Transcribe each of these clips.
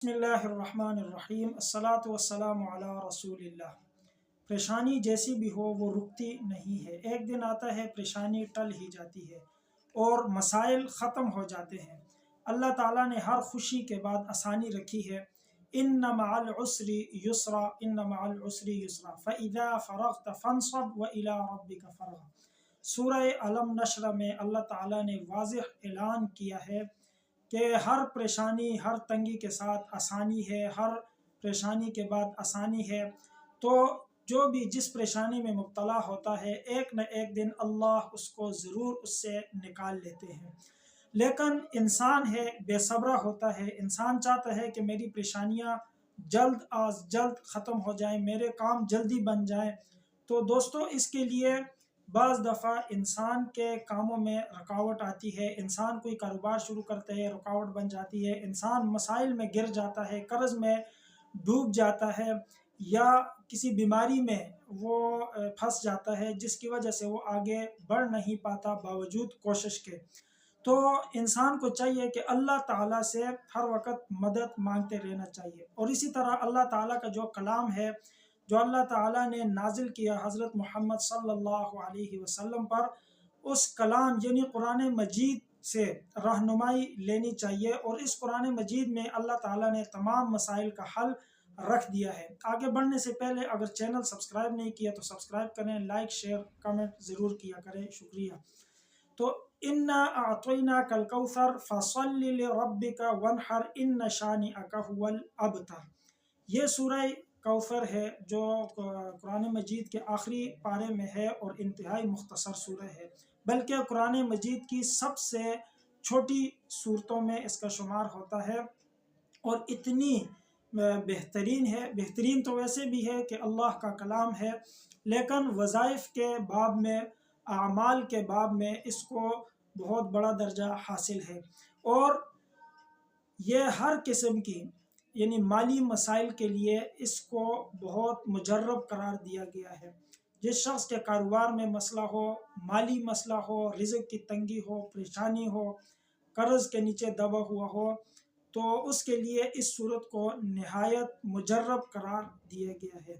بسم اللہ الرحمن الرحیم الصلاۃ والسلام علی رسول اللہ۔ پریشانی جیسی بھی ہو وہ رکتی نہیں ہے، ایک دن آتا ہے پریشانی ٹل ہی جاتی ہے اور مسائل ختم ہو جاتے ہیں۔ اللہ تعالیٰ نے ہر خوشی کے بعد آسانی رکھی ہے۔ ان مع العسر یسرا، ان مع العسر یسرا فاذا فرغت فانصب والى ربک فرغب۔ سورہ علم نشر میں اللہ تعالیٰ نے واضح اعلان کیا ہے کہ ہر پریشانی، ہر تنگی کے ساتھ آسانی ہے، ہر پریشانی کے بعد آسانی ہے۔ تو جو بھی جس پریشانی میں مبتلا ہوتا ہے، ایک نہ ایک دن اللہ اس کو ضرور اس سے نکال لیتے ہیں۔ لیکن انسان ہے بے صبرہ ہوتا ہے، انسان چاہتا ہے کہ میری پریشانیاں جلد از جلد ختم ہو جائیں، میرے کام جلدی بن جائیں۔ تو دوستو، اس کے لیے بعض دفعہ انسان کے کاموں میں رکاوٹ آتی ہے، انسان کوئی کاروبار شروع کرتے ہے رکاوٹ بن جاتی ہے، انسان مسائل میں گر جاتا ہے، قرض میں ڈوب جاتا ہے، یا کسی بیماری میں وہ پھنس جاتا ہے جس کی وجہ سے وہ آگے بڑھ نہیں پاتا باوجود کوشش کے۔ تو انسان کو چاہیے کہ اللہ تعالیٰ سے ہر وقت مدد مانگتے رہنا چاہیے۔ اور اسی طرح اللہ تعالیٰ کا جو کلام ہے، جو اللہ تعالیٰ نے نازل کیا حضرت محمد صلی اللہ علیہ وسلم پر، اس کلام یعنی قرآن مجید سے رہنمائی لینی چاہیے۔ اور اس قرآن مجید میں اللہ تعالیٰ نے تمام مسائل کا حل رکھ دیا ہے۔ آگے بڑھنے سے پہلے اگر چینل سبسکرائب نہیں کیا تو سبسکرائب کریں، لائک شیئر کمنٹ ضرور کیا کریں، شکریہ۔ تو انا اعطیناک الکوثر فصل لربک وانحر ان شانئک هو الابتر۔ یہ سورہ کوثر ہے جو قرآن مجید کے آخری پارے میں ہے اور انتہائی مختصر سورہ ہے، بلکہ قرآن مجید کی سب سے چھوٹی صورتوں میں اس کا شمار ہوتا ہے، اور اتنی بہترین ہے۔ بہترین تو ویسے بھی ہے کہ اللہ کا کلام ہے، لیکن وظائف کے باب میں، اعمال کے باب میں اس کو بہت بڑا درجہ حاصل ہے۔ اور یہ ہر قسم کی یعنی مالی مسائل کے لیے اس کو بہت مجرب قرار دیا گیا ہے۔ جس شخص کے کاروبار میں مسئلہ ہو، مالی مسئلہ ہو، رزق کی تنگی ہو، پریشانی ہو، قرض کے نیچے دبا ہوا ہو، تو اس کے لیے اس صورت کو نہایت مجرب قرار دیا گیا ہے۔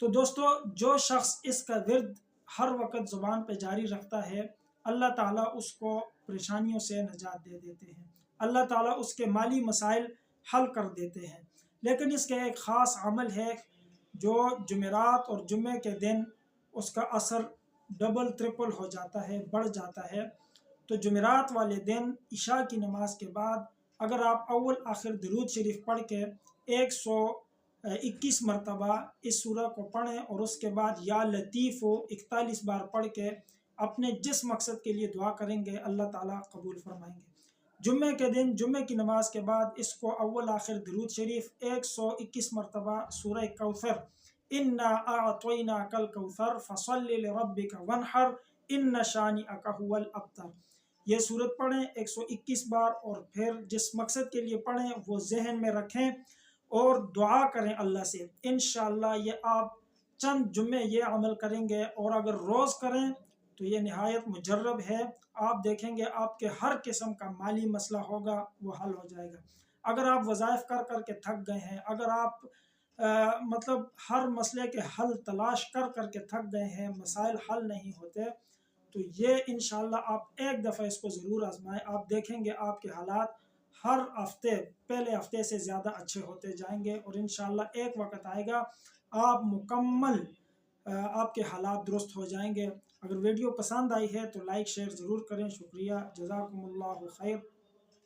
تو دوستو، جو شخص اس کا ورد ہر وقت زبان پہ جاری رکھتا ہے، اللہ تعالیٰ اس کو پریشانیوں سے نجات دے دیتے ہیں، اللہ تعالیٰ اس کے مالی مسائل حل کر دیتے ہیں۔ لیکن اس کا ایک خاص عمل ہے جو جمعرات اور جمعے کے دن اس کا اثر ڈبل ٹرپل ہو جاتا ہے، بڑھ جاتا ہے۔ تو جمعرات والے دن عشاء کی نماز کے بعد اگر آپ اول آخر درود شریف پڑھ کے 121 مرتبہ اس سورہ کو پڑھیں اور اس کے بعد یا لطیف 41 بار پڑھ کے اپنے جس مقصد کے لیے دعا کریں گے، اللہ تعالیٰ قبول فرمائیں گے۔ جمعے کے دن جمعے کی نماز کے بعد اس کو اول آخر درود شریف 121 مرتبہ سورہ کوثر انا اعطیناک الکوثر فصل لربک وانحر ان شانئک هو الابتر، یہ سورت پڑھیں 121 بار، اور پھر جس مقصد کے لیے پڑھیں وہ ذہن میں رکھیں اور دعا کریں اللہ سے۔ انشاءاللہ یہ آپ چند جمعے یہ عمل کریں گے، اور اگر روز کریں تو یہ نہایت مجرب ہے۔ آپ دیکھیں گے آپ کے ہر قسم کا مالی مسئلہ ہوگا وہ حل ہو جائے گا۔ اگر آپ وظائف کر کر کے تھک گئے ہیں، اگر آپ مطلب ہر مسئلے کے حل تلاش کر کر کے تھک گئے ہیں، مسائل حل نہیں ہوتے، تو یہ انشاءاللہ آپ ایک دفعہ اس کو ضرور آزمائیں۔ آپ دیکھیں گے آپ کے حالات ہر ہفتے پہلے ہفتے سے زیادہ اچھے ہوتے جائیں گے، اور انشاءاللہ ایک وقت آئے گا آپ مکمل آپ کے حالات درست ہو جائیں گے۔ اگر ویڈیو پسند آئی ہے تو لائک شیئر ضرور کریں، شکریہ، جزاکم اللہ خیر۔